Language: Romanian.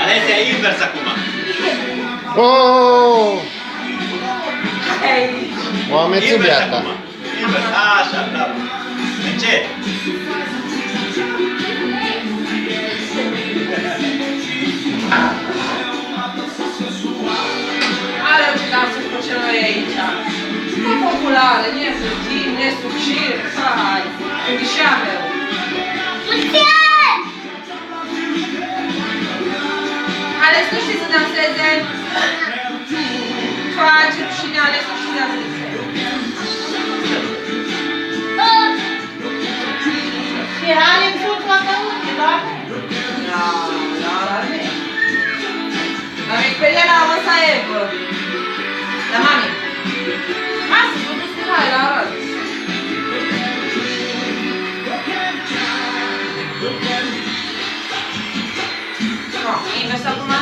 Alesia, e invers acum. Oh! O amețit Invers beata. acum. Invers, așa, bravo. Încet. Ale dansul cu ce noi aici. Nu populare, nu e fructiv, nu e sucir. Hai, ghișea meu. Alex, nu știi să danseze? Face rușine, Alex, nu știi să danseze. Și Alexul toată unde, da? La mine. La mine, pe ea la măsa Evă. La mami. Hai să vă duc cu hai la Arad. No, invers acum.